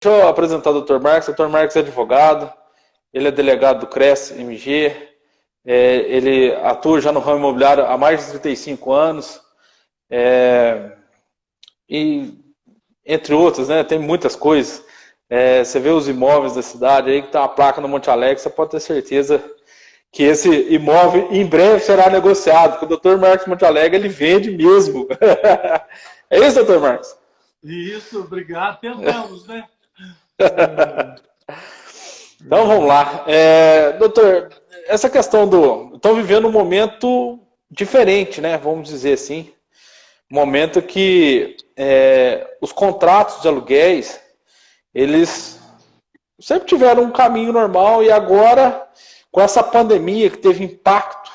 Deixa eu apresentar o Dr. Marcos. O Dr. Marcos é advogado, ele é delegado do CRES MG, ele atua já no ramo imobiliário há mais de 35 anos, e entre outros, né, tem muitas coisas. Você vê os imóveis da cidade aí, que tem uma placa no Monte Alegre, você pode ter certeza que esse imóvel em breve será negociado, porque o Dr. Marcos Monte Alegre, ele vende mesmo. É isso, Dr. Marcos? Isso, obrigado. Tentamos, né? Então vamos lá. Doutor, essa questão do... Estão vivendo um momento diferente, né? Vamos dizer assim. Um momento que os contratos de aluguéis, eles sempre tiveram um caminho normal e agora, com essa pandemia que teve impacto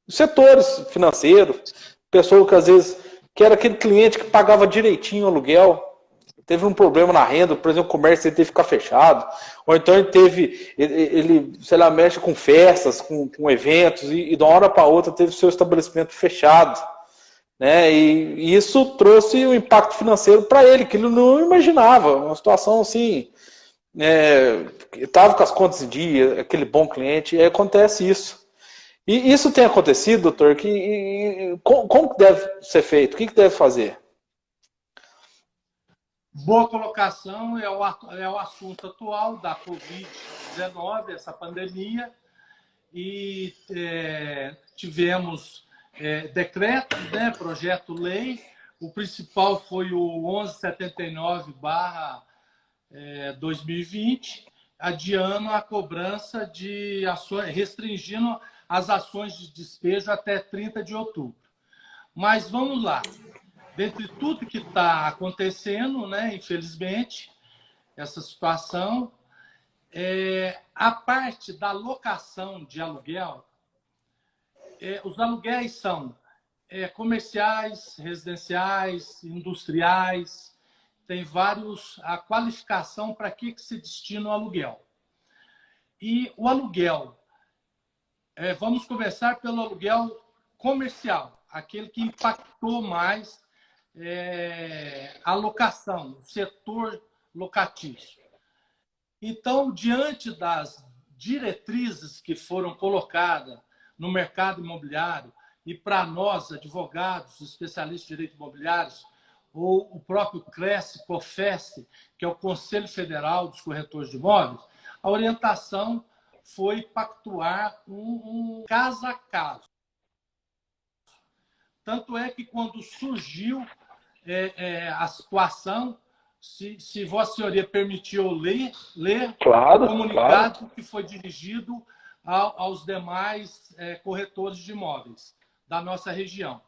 nos setores financeiros, pessoa que às vezes, que era aquele cliente que pagava direitinho o aluguel, teve um problema na renda, por exemplo, o comércio ele teve que ficar fechado, ou então ele sei lá, mexe com festas, com eventos, e de uma hora para outra teve seu estabelecimento fechado, né? E isso trouxe um impacto financeiro para ele, que ele não imaginava, uma situação assim, estava com as contas em dia, aquele bom cliente, e acontece isso. E isso tem acontecido, doutor, como que deve ser feito? O que deve fazer? Boa colocação, é o assunto atual da Covid-19, essa pandemia, e tivemos decretos, né, projeto-lei. O principal foi o 1179/2020, adiando a cobrança de ações, restringindo as ações de despejo até 30 de outubro. Mas vamos lá. Dentre tudo que está acontecendo, né, infelizmente, essa situação, a parte da locação de aluguel, os aluguéis são comerciais, residenciais, industriais, tem a qualificação para que se destina o aluguel. E o aluguel, vamos começar pelo aluguel comercial, aquele que impactou mais a locação, o setor locatício. Então, diante das diretrizes que foram colocadas no mercado imobiliário, e para nós, advogados, especialistas em direito imobiliário, ou o próprio CRES-COFES, que é o Conselho Federal dos Corretores de Imóveis, a orientação foi pactuar um caso a caso. Tanto é que quando surgiu a situação, se Vossa Senhoria permitiu ler Claro, o comunicado claro. que foi dirigido aos demais corretores de imóveis da nossa região.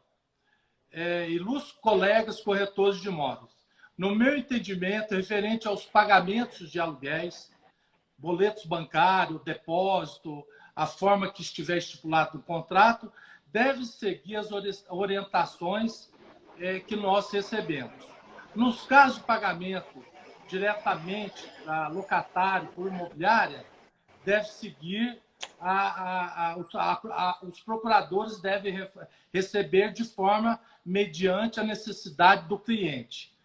Ilustres colegas corretores de imóveis. No meu entendimento, referente aos pagamentos de aluguéis, boletos bancários, depósito, a forma que estiver estipulado no contrato, deve seguir as orientações que nós recebemos. Nos casos de pagamento diretamente para locatário por imobiliária, deve seguir, os procuradores devem receber de forma mediante a necessidade do cliente.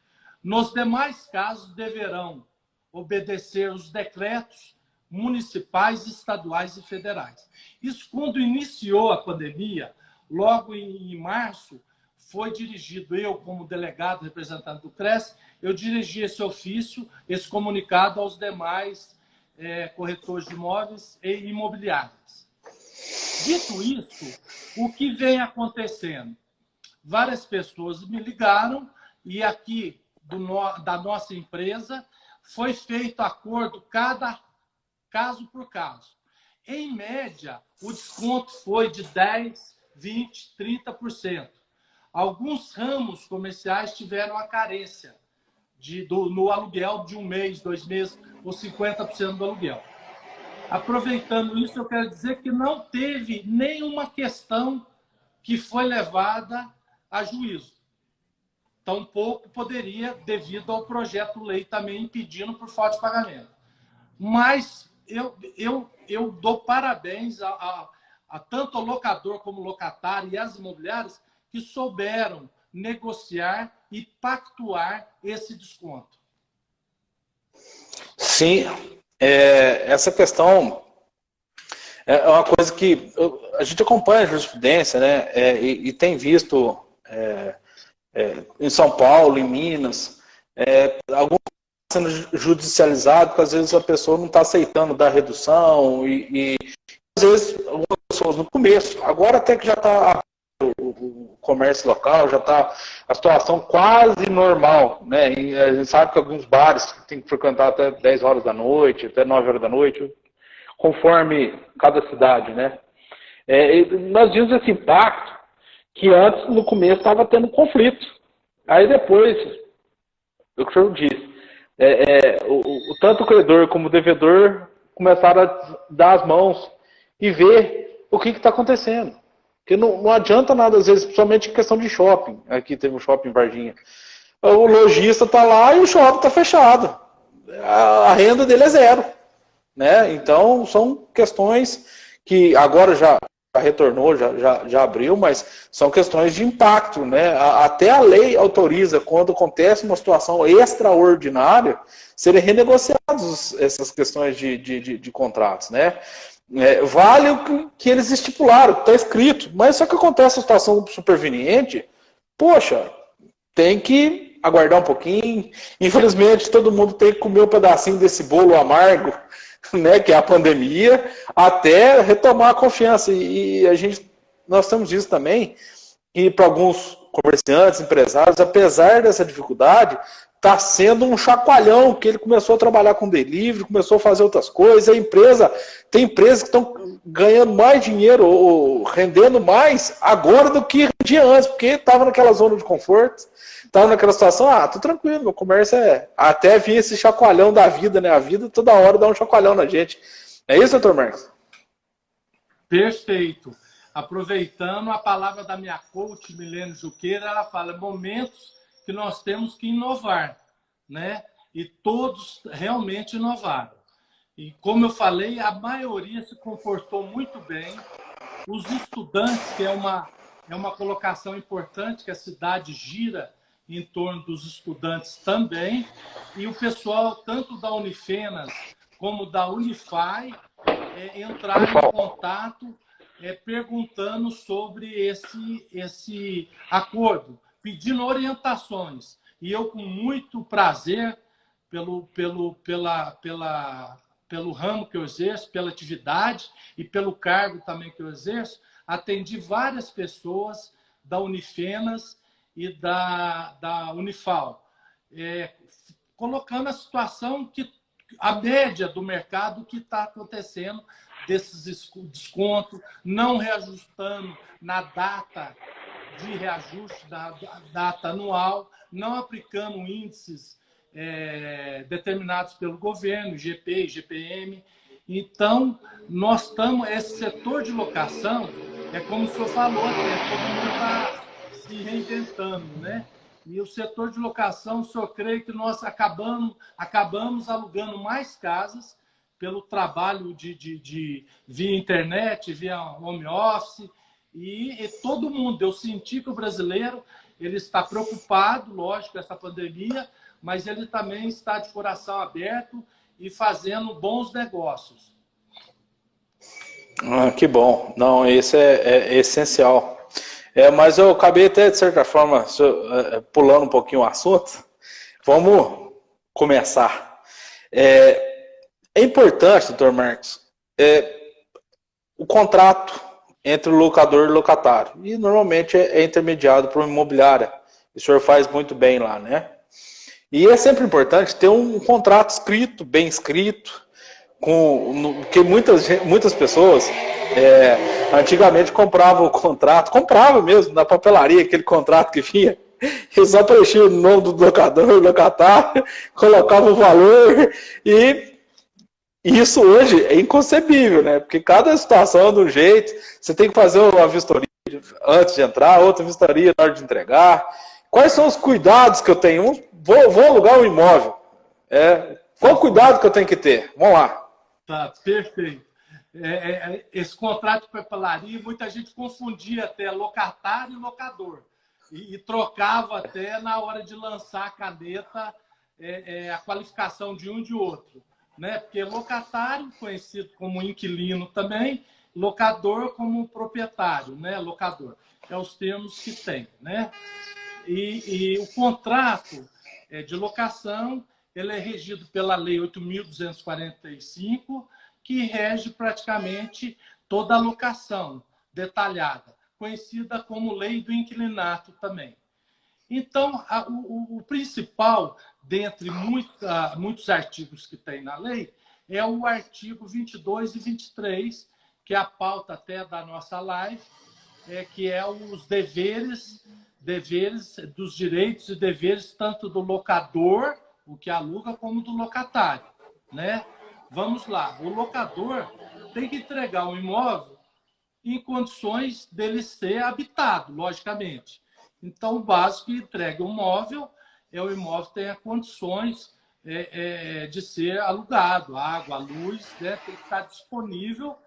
Nos demais casos, deverão obedecer os decretos municipais, estaduais e federais. Isso, quando iniciou a pandemia, logo em março, foi dirigido, eu como delegado representante do CRES, eu dirigi esse ofício, esse comunicado aos demais corretores de imóveis e imobiliárias. Dito isso, o que vem acontecendo? Várias pessoas me ligaram e aqui da nossa empresa foi feito acordo cada caso por caso. Em média, o desconto foi de 10%, 20%, 30%. Alguns ramos comerciais tiveram a carência no aluguel de 1 mês, 2 meses, ou 50% do aluguel. Aproveitando isso, eu quero dizer que não teve nenhuma questão que foi levada a juízo. Tampouco poderia, devido ao projeto-lei também impedindo por falta de pagamento. Mas eu dou parabéns a tanto ao locador como locatário e às imobiliárias que souberam negociar e pactuar esse desconto. Sim, essa questão é uma coisa que a gente acompanha a jurisprudência, né? E tem visto em São Paulo, em Minas, alguns sendo judicializado, porque às vezes a pessoa não está aceitando dar redução e às vezes algumas pessoas no começo, agora até que já está o comércio local, já está a situação quase normal, né? E a gente sabe que alguns bares tem que frequentar até 10 horas da noite, até 9 horas da noite, conforme cada cidade, né? Nós vimos esse impacto que antes, no começo, estava tendo conflito. Aí depois, o que o senhor disse, tanto o credor como o devedor começaram a dar as mãos e ver o que está acontecendo. Porque não adianta nada, às vezes, principalmente em questão de shopping. Aqui teve um shopping em Varginha. O lojista está lá e o shopping está fechado. A renda dele é zero. Né? Então, são questões que agora já retornou, já abriu, mas são questões de impacto. Né? Até a lei autoriza, quando acontece uma situação extraordinária, serem renegociadas essas questões de contratos. Né? Vale o que eles estipularam, está escrito, mas só que acontece a situação superveniente, poxa, tem que aguardar um pouquinho. Infelizmente, todo mundo tem que comer um pedacinho desse bolo amargo, né, que é a pandemia, até retomar a confiança. E nós temos isso também, e para alguns comerciantes, empresários, apesar dessa dificuldade, está sendo um chacoalhão, que ele começou a trabalhar com delivery, começou a fazer outras coisas. Tem empresas que estão ganhando mais dinheiro, ou rendendo mais agora do que rendia antes, porque estava naquela zona de conforto, estava naquela situação, tô tranquilo, meu comércio até vir esse chacoalhão da vida, né? A vida toda hora dá um chacoalhão na gente. É isso, doutor Marcos? Perfeito. Aproveitando a palavra da minha coach, Milene Juqueira, ela fala momentos que nós temos que inovar, né? E todos realmente inovaram. E como eu falei, a maioria se comportou muito bem. Os estudantes, que é uma colocação importante, que a cidade gira em torno dos estudantes também, e o pessoal, tanto da Unifenas como da Unify, entraram em contato perguntando sobre esse acordo, pedindo orientações. E eu, com muito prazer, pelo ramo que eu exerço, pela atividade e pelo cargo também que eu exerço, atendi várias pessoas da Unifenas e da Unifal, colocando a situação a média do mercado que está acontecendo desses descontos, não reajustando na data de reajuste, da data anual, não aplicando índices determinados pelo governo, IGP, IGPM. Então, nós estamos, esse setor de locação, como o senhor falou até, todo mundo está se reinventando, né? E o setor de locação, o senhor crê que nós acabamos alugando mais casas pelo trabalho via internet, via home office, e todo mundo, eu senti que o brasileiro ele está preocupado, lógico, com essa pandemia, mas ele também está de coração aberto e fazendo bons negócios. Que bom. Não, isso é essencial. Mas eu acabei até, de certa forma, pulando um pouquinho o assunto. Vamos começar. É importante, doutor Marcos, o contrato entre o locador e o locatário. E normalmente é intermediado por uma imobiliária. O senhor faz muito bem lá, né? E é sempre importante ter um contrato escrito, bem escrito, porque muitas pessoas antigamente compravam o contrato, comprava mesmo na papelaria aquele contrato que vinha, e só preenchia o nome do locador, locatário, colocava o valor, e isso hoje é inconcebível, né? Porque cada situação é de um jeito, você tem que fazer uma vistoria antes de entrar, outra vistoria na hora de entregar. Quais são os cuidados que eu tenho? Vou alugar um imóvel. Qual o cuidado que eu tenho que ter? Vamos lá. Tá, perfeito. Esse contrato de papelaria, muita gente confundia até locatário e locador. E trocava até na hora de lançar a caneta a qualificação de um e de outro. né? Porque locatário, conhecido como inquilino também, locador como proprietário, né? Locador. É os termos que tem, né? E o contrato de locação, ele é regido pela Lei 8.245, que rege praticamente toda a locação detalhada, conhecida como Lei do Inquilinato também. Então, o principal, dentre muitos artigos que tem na lei, é o artigo 22 e 23, que é a pauta até da nossa live, que é os deveres dos direitos e deveres tanto do locador, o que aluga, como do locatário, né? Vamos lá, o locador tem que entregar o imóvel em condições dele ser habitado, logicamente. Então, o básico que entrega um móvel é o imóvel que tenha condições de ser alugado, a água, a luz, né, tem que estar disponível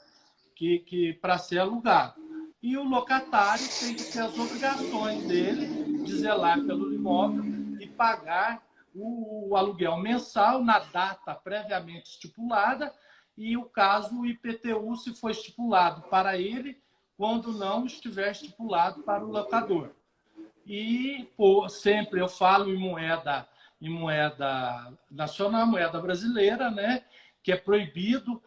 para ser alugado. E o locatário tem que ter as obrigações dele de zelar pelo imóvel e pagar o aluguel mensal na data previamente estipulada e o caso o IPTU, se for estipulado para ele, quando não estiver estipulado para o locador. E sempre eu falo em moeda nacional, moeda brasileira, né, que é proibido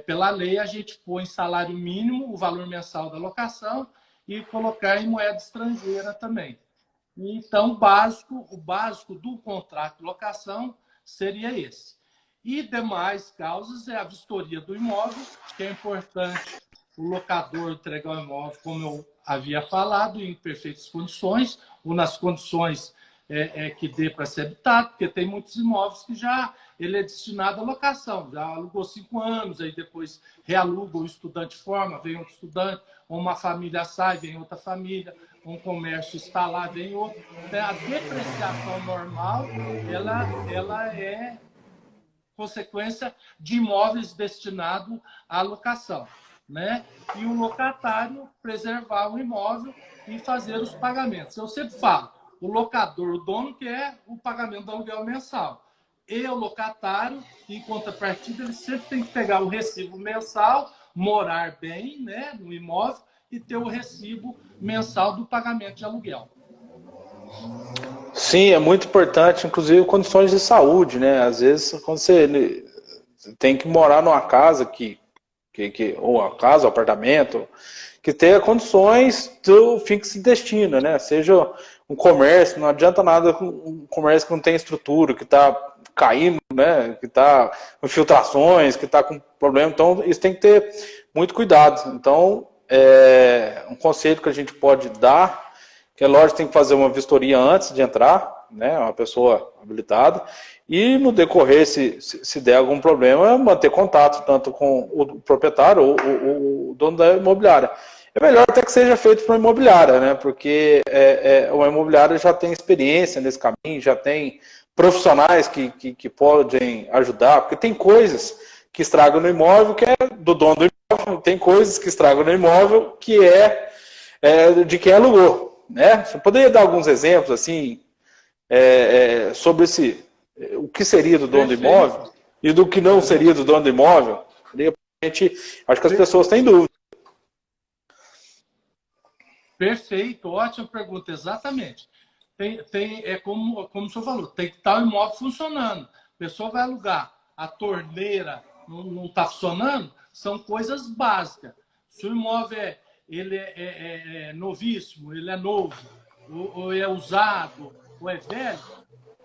pela lei a gente pôr em salário mínimo o valor mensal da locação e colocar em moeda estrangeira também. Então, o básico do contrato de locação seria esse. E demais causas é a vistoria do imóvel, que é importante o locador entregar o imóvel, como eu havia falado, em perfeitas condições, ou nas condições que dê para ser habitado, porque tem muitos imóveis que já ele é destinado à locação, já alugou 5 anos, aí depois realuga, o estudante forma, vem outro estudante, ou uma família sai, vem outra família, um comércio está lá, vem outro. Então, a depreciação normal, ela é consequência de imóveis destinados à locação, né? E o locatário preservar o imóvel e fazer os pagamentos. Eu sempre falo, o locador, o dono, quer o pagamento do aluguel mensal. E o locatário, em contrapartida, ele sempre tem que pegar o recibo mensal, morar bem, né, no imóvel e ter o recibo mensal do pagamento de aluguel. Sim, é muito importante, inclusive condições de saúde, né? Às vezes, quando você tem que morar numa casa ou a casa, ou apartamento, que tenha condições do fim que se destina, né? Seja um comércio, não adianta nada com um comércio que não tem estrutura, que está caindo, né? Que está com infiltrações, que está com problema. Então, isso tem que ter muito cuidado. Então, um conselho que a gente pode dar, que é lógico, tem que fazer uma vistoria antes de entrar, né? Uma pessoa habilitada. E no decorrer, se der algum problema, manter contato tanto com o proprietário ou o dono da imobiliária. É melhor até que seja feito por uma imobiliária, né? Porque uma imobiliária já tem experiência nesse caminho, já tem profissionais que podem ajudar, porque tem coisas que estragam no imóvel que é do dono do imóvel, tem coisas que estragam no imóvel que é de quem alugou, né? Você poderia dar alguns exemplos assim sobre o que seria do dono do imóvel e do que não seria do dono do imóvel? Acho que as pessoas têm dúvida. Perfeito, ótima pergunta, exatamente. Como o senhor falou, tem que estar o imóvel funcionando. A pessoa vai alugar, a torneira não está funcionando, são coisas básicas. Se o imóvel ele é novíssimo, ele é novo, ou é usado, ou é velho,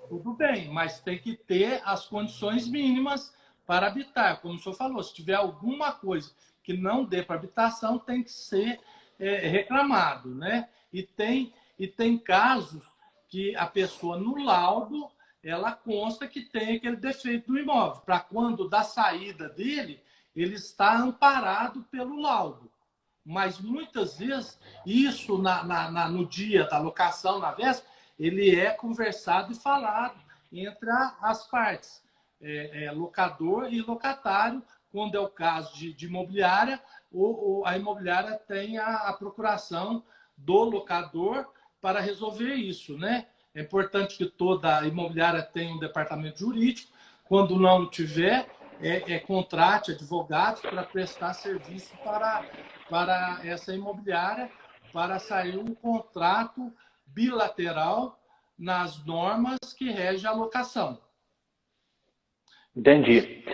tudo bem, mas tem que ter as condições mínimas para habitar. Como o senhor falou, se tiver alguma coisa que não dê para habitação, tem que ser reclamado, né? E tem casos que a pessoa, no laudo, ela consta que tem aquele defeito do imóvel, para quando da saída dele, ele está amparado pelo laudo. Mas muitas vezes, isso no dia da locação, na véspera, ele é conversado e falado entre as partes, locador e locatário, quando é o caso de imobiliária, ou a imobiliária tem a procuração do locador para resolver isso, né? É importante que toda imobiliária tenha um departamento jurídico. Quando não tiver, contrate advogados para prestar serviço para essa imobiliária, para sair um contrato bilateral nas normas que regem a locação. Entendi.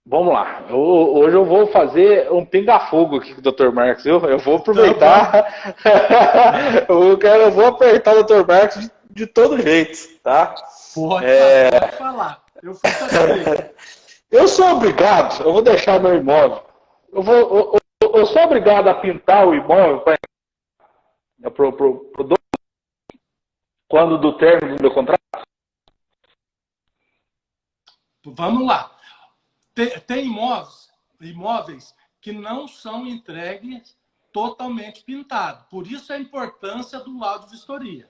Vamos lá. Hoje eu vou fazer um pinga-fogo aqui com o Dr. Marcos, viu? Eu vou aproveitar. Eu vou apertar o Dr. Marcos de todo jeito, tá? Pode falar. Eu fui satisfeito. Eu sou obrigado, eu vou deixar meu imóvel. Eu sou obrigado a pintar o imóvel pro dono quando do término do meu contrato? Vamos lá. Tem imóveis que não são entregues totalmente pintados. Por isso a importância do laudo de vistoria.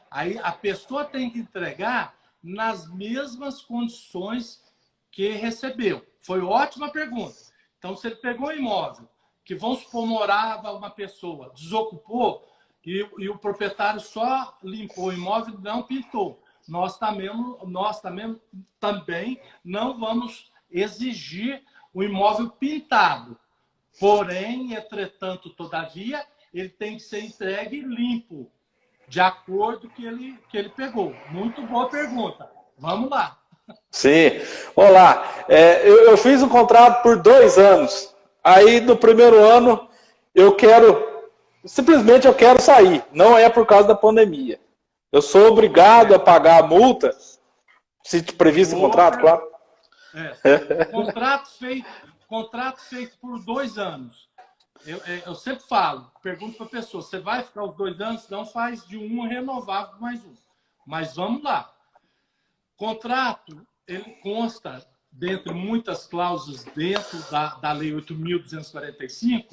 Aí a pessoa tem que entregar nas mesmas condições que recebeu. Foi ótima pergunta. Então, se ele pegou um imóvel que, vamos supor, morava uma pessoa, desocupou e o proprietário só limpou o imóvel e não pintou. Nós também não vamos exigir o imóvel pintado. Porém, entretanto, todavia, ele tem que ser entregue limpo, de acordo com que ele pegou. Muito boa pergunta. Vamos lá. Sim. Olá. Eu fiz um contrato por 2 anos. Aí, no primeiro ano, simplesmente eu quero sair. Não é por causa da pandemia. Eu sou obrigado a pagar a multa, se previsto em contrato, claro. Contrato feito por 2 anos. Eu sempre falo, pergunto para a pessoa, você vai ficar os 2 anos? Não faz de um renovável mais um. Mas vamos lá. Contrato, ele consta, dentre muitas cláusulas dentro da Lei 8.245,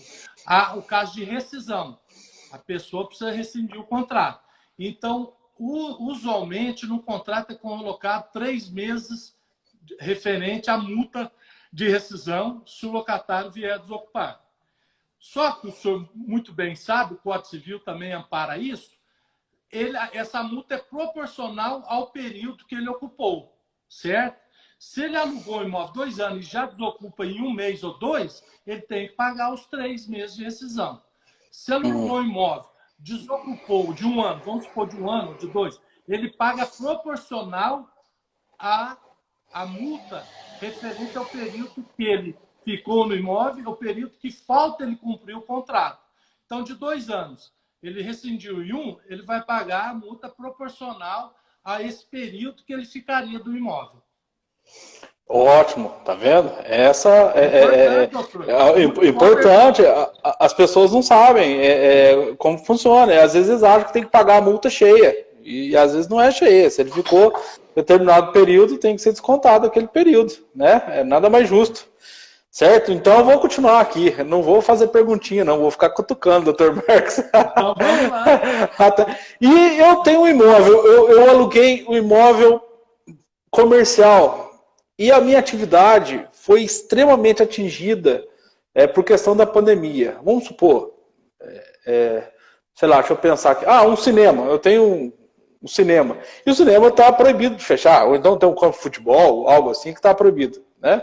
há o caso de rescisão. A pessoa precisa rescindir o contrato. Então, usualmente, no contrato é colocado 3 meses referente à multa de rescisão se o locatário vier desocupar. Só que o senhor muito bem sabe, o Código Civil também ampara isso, essa multa é proporcional ao período que ele ocupou, certo? Se ele alugou o imóvel 2 anos e já desocupa em 1 mês ou 2, ele tem que pagar os 3 meses de rescisão. Se alugou o imóvel, desocupou de 1 ano, vamos supor de 1 ano ou de 2, ele paga proporcional à multa referente ao período que ele ficou no imóvel, o período que falta ele cumprir o contrato. Então, de 2 anos, ele rescindiu em 1, ele vai pagar a multa proporcional a esse período que ele ficaria do imóvel. Ótimo, tá vendo? Essa é importante. As pessoas não sabem como funciona. Às vezes acham que tem que pagar a multa cheia. E às vezes não é cheia. Se ele ficou determinado período, tem que ser descontado aquele período, né? É nada mais justo. Certo? Então eu vou continuar aqui. Eu não vou fazer perguntinha, não. Vou ficar cutucando, Dr. Marcos. Então vamos lá. E eu tenho um imóvel. Eu aluguei um imóvel comercial. E a minha atividade foi extremamente atingida por questão da pandemia. Vamos supor, sei lá, deixa eu pensar aqui. Um cinema. Eu tenho um cinema. E o cinema está proibido de fechar. Ou então tem um campo de futebol, algo assim, que está proibido, né?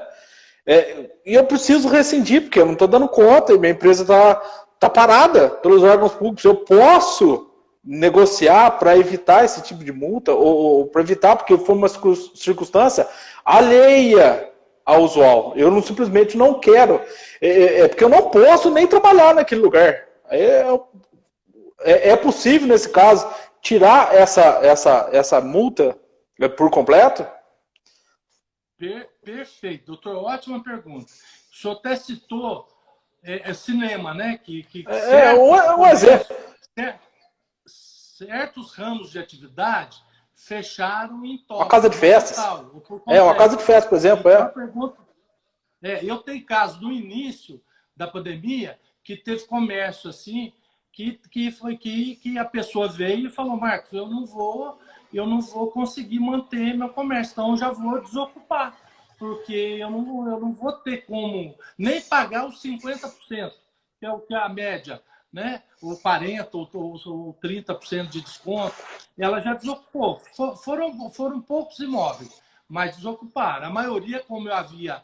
E eu preciso rescindir, porque eu não estou dando conta e minha empresa está parada pelos órgãos públicos. Eu posso negociar para evitar esse tipo de multa, ou para evitar, porque foi uma circunstância alheia ao usual. Eu simplesmente não quero. Porque eu não posso nem trabalhar naquele lugar. É possível, nesse caso, tirar essa multa por completo? Perfeito, doutor. Ótima pergunta. O senhor até citou cinema, né? Um exemplo. Certos ramos de atividade fecharam em top. Uma casa de festas. Uma casa de festas, por exemplo. Eu tenho casos no início da pandemia que teve comércio assim, que a pessoa veio e falou: Marcos, eu não vou conseguir manter meu comércio, então eu já vou desocupar, porque eu não vou ter como nem pagar os 50%, que é o que é a média, né? Ou 40% ou 30% de desconto. Ela já desocupou. Foram poucos imóveis, mas desocuparam. A maioria, como eu havia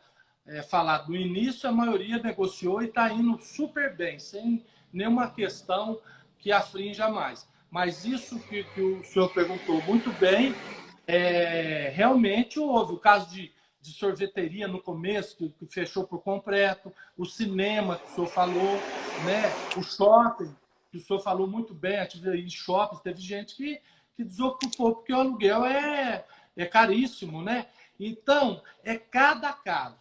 falado no início, a maioria negociou e está indo super bem, sem nenhuma questão que aflinja mais. Mas isso que o senhor perguntou muito bem, realmente houve o caso de sorveteria no começo, que fechou por completo, o cinema, que o senhor falou, né? O shopping, que o senhor falou muito bem, atividade em shopping, teve gente que desocupou, porque o aluguel é caríssimo, né? Então, é cada caso.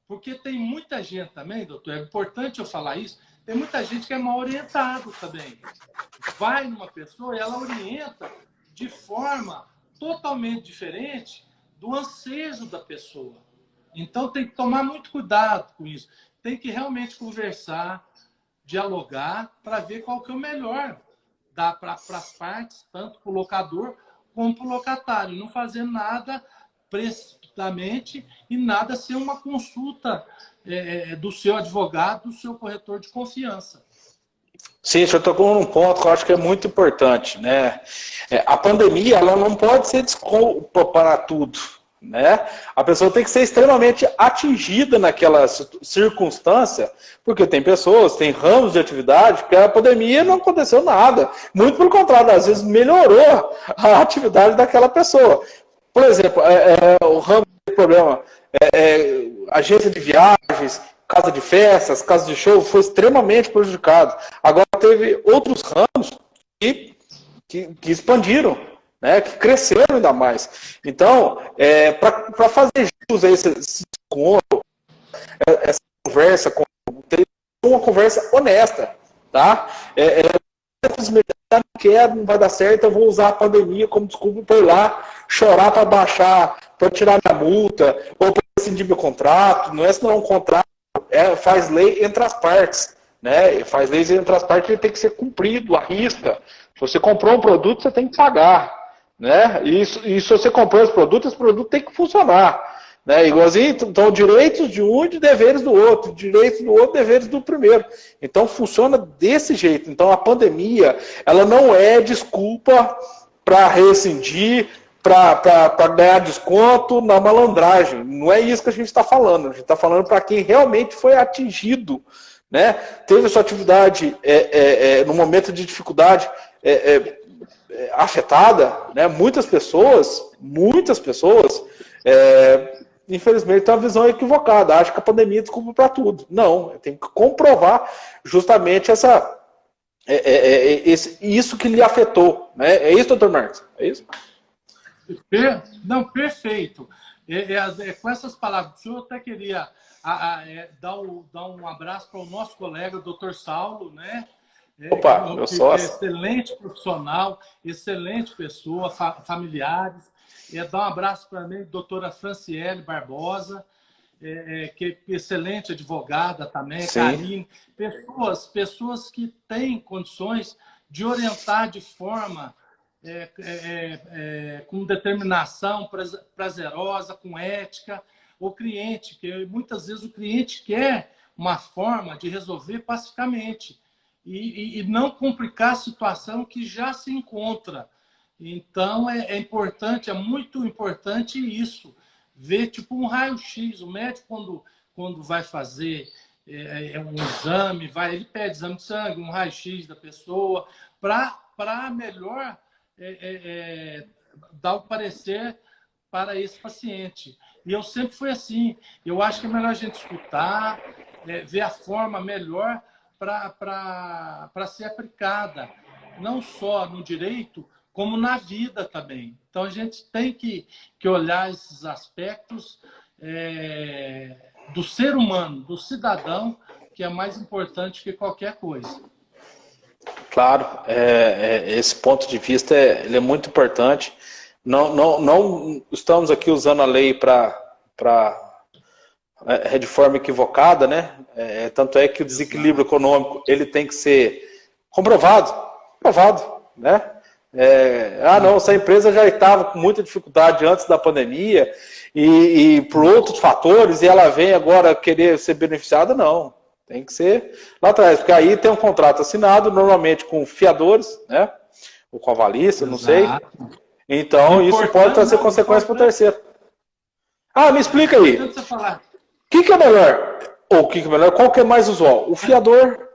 Porque tem muita gente também, doutor, é importante eu falar isso, tem muita gente que é mal orientado também. Vai numa pessoa e ela orienta de forma totalmente diferente do ansejo da pessoa. Então, tem que tomar muito cuidado com isso. Tem que realmente conversar, dialogar, para ver qual que é o melhor. Dá para as partes, tanto para o locador como para o locatário. Não fazer nada precipitadamente e nada sem uma consulta do seu advogado, do seu corretor de confiança. Sim, você tocou num ponto que eu acho que é muito importante, né? A pandemia, ela não pode ser desculpa para tudo, né? A pessoa tem que ser extremamente atingida naquela circunstância, porque tem pessoas, tem ramos de atividade que a pandemia não aconteceu nada. Muito pelo contrário, às vezes melhorou a atividade daquela pessoa. Por exemplo, o ramo de problema, agência de viagens, casa de festas, casa de show, foi extremamente prejudicado. Agora teve outros ramos que expandiram, né, que cresceram ainda mais. Então, para fazer jus a esse encontro, essa conversa, ter uma conversa honesta, tá? Não quero, não vai dar certo, eu vou usar a pandemia como desculpa para ir lá chorar para baixar, para tirar minha multa, ou para rescindir meu contrato. Não é se não é um contrato, faz lei entre as partes, né? Faz lei entre as partes, ele tem que ser cumprido, à risca. Se você comprou um produto, você tem que pagar, né? E se você comprou esse produto tem que funcionar. Né? Igualzinho, então, direitos de um e deveres do outro, direitos do outro, deveres do primeiro. Então, funciona desse jeito. Então, a pandemia, ela não é desculpa para rescindir, para ganhar desconto na malandragem. Não é isso que a gente está falando. A gente está falando para quem realmente foi atingido, né? Teve a sua atividade no momento de dificuldade afetada, né? Muitas pessoas, infelizmente, tem uma visão equivocada. Acho que a pandemia é desculpa para tudo. Não, tem que comprovar justamente isso que lhe afetou. Né? É isso, doutor Marcos? É isso? Não, perfeito. Com essas palavras, o senhor até queria dar um abraço para o nosso colega, doutor Saulo, né? Opa, meu sócio. Excelente profissional, excelente pessoa, familiares. Dar um abraço para mim, doutora Franciele Barbosa, que é excelente advogada também, Karine. Pessoas que têm condições de orientar de forma com determinação, prazerosa, com ética, o cliente, que muitas vezes o cliente quer uma forma de resolver pacificamente e não complicar a situação que já se encontra. Então, é importante, é muito importante isso. Ver tipo um raio-x. O médico, quando vai fazer um exame, ele pede exame de sangue, um raio-x da pessoa, para melhor dar o parecer para esse paciente. E eu sempre fui assim. Eu acho que é melhor a gente escutar, ver a forma melhor para ser aplicada, não só no direito, como na vida também. Então, a gente tem que olhar esses aspectos do ser humano, do cidadão, que é mais importante que qualquer coisa. Claro, esse ponto de vista ele é muito importante. Não estamos aqui usando a lei para de forma equivocada, né? Tanto é que o desequilíbrio econômico ele tem que ser comprovado, né? Não, essa empresa já estava com muita dificuldade antes da pandemia e por outros fatores, e ela vem agora querer ser beneficiada, não. Tem que ser lá atrás, porque aí tem um contrato assinado, normalmente com fiadores, né? Ou com avalista, não sei. Então, isso pode trazer consequências para o terceiro. Ah, me explica Não aí. adianta você falar. O que é melhor? Ou o que é melhor? Qual que é mais usual? O fiador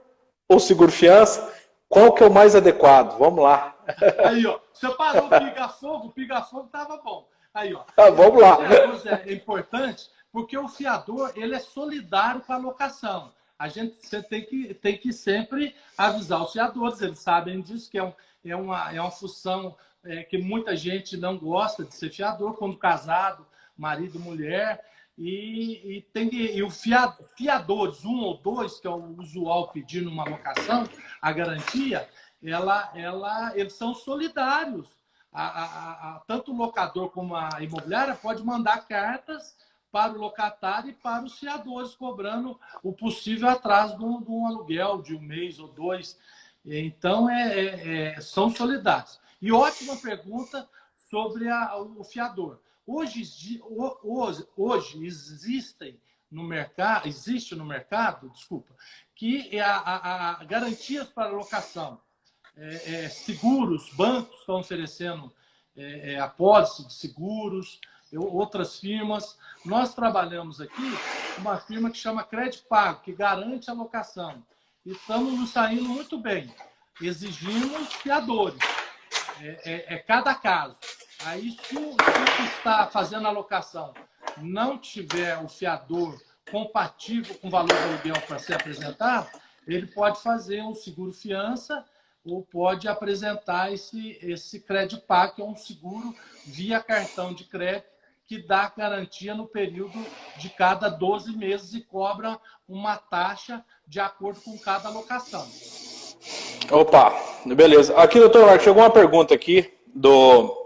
ou seguro-fiança? Qual que é o mais adequado? Vamos lá. Aí, ó, você parou o piga-fogo estava bom. Aí, ó, Ah, vamos o lá. fiador é importante porque o fiador ele é solidário com a locação. Você tem que sempre avisar os fiadores, eles sabem disso, que é uma função que muita gente não gosta de ser fiador, quando casado, marido, mulher, e o fiadores, um ou dois, que é o usual pedindo uma locação, a garantia, eles são solidários. Tanto o locador como a imobiliária pode mandar cartas para o locatário e para os fiadores, cobrando o possível atraso de um aluguel de um mês ou dois. Então, são solidários. E ótima pergunta sobre o fiador. Hoje existe no mercado, desculpa, que garantias para locação. Seguros, bancos estão oferecendo apólice de seguros, outras firmas. Nós trabalhamos aqui com uma firma que chama Crédito Pago, que garante a locação. E estamos nos saindo muito bem. Exigimos fiadores. Cada caso. Aí, se o que está fazendo a locação não tiver o fiador compatível com o valor do aluguel para ser apresentado, ele pode fazer um seguro-fiança ou pode apresentar esse crédito pago, que é um seguro via cartão de crédito, que dá garantia no período de cada 12 meses e cobra uma taxa de acordo com cada locação. Opa, beleza. Aqui, doutor Marcos, chegou uma pergunta aqui do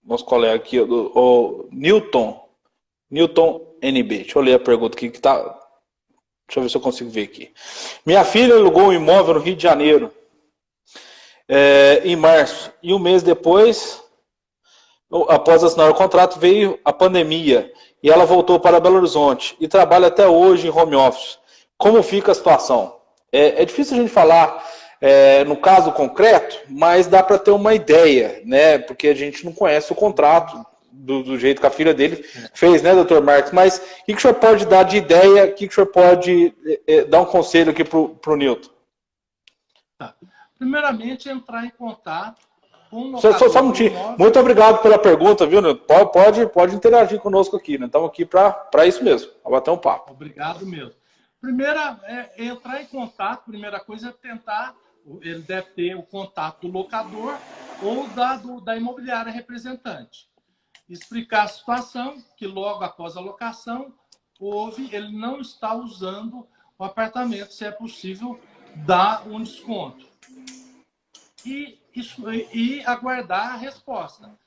nosso colega aqui, o Newton NB. Deixa eu ler a pergunta aqui que tá. Deixa eu ver se eu consigo ver aqui. Minha filha alugou um imóvel no Rio de Janeiro em março. E um mês depois, após assinar o contrato, veio a pandemia. E ela voltou para Belo Horizonte. E trabalha até hoje em home office. Como fica a situação? É difícil a gente falar no caso concreto, mas dá para ter uma ideia, né? Porque a gente não conhece o contrato do jeito que a filha dele fez, né, doutor Marcos? Mas o que o senhor pode dar de ideia, o que o senhor pode dar um conselho aqui para o Nilton? Tá. Primeiramente, entrar em contato com o só um minutinho. Muito obrigado pela pergunta, viu, Nilton? Pode interagir conosco aqui, né? Estamos aqui para isso mesmo, para bater um papo. Obrigado mesmo. Primeira, entrar em contato, primeira coisa é tentar, ele deve ter o contato do locador ou da imobiliária representante. Explicar a situação, que logo após a locação, ele não está usando o apartamento, se é possível dar um desconto. E aguardar a resposta.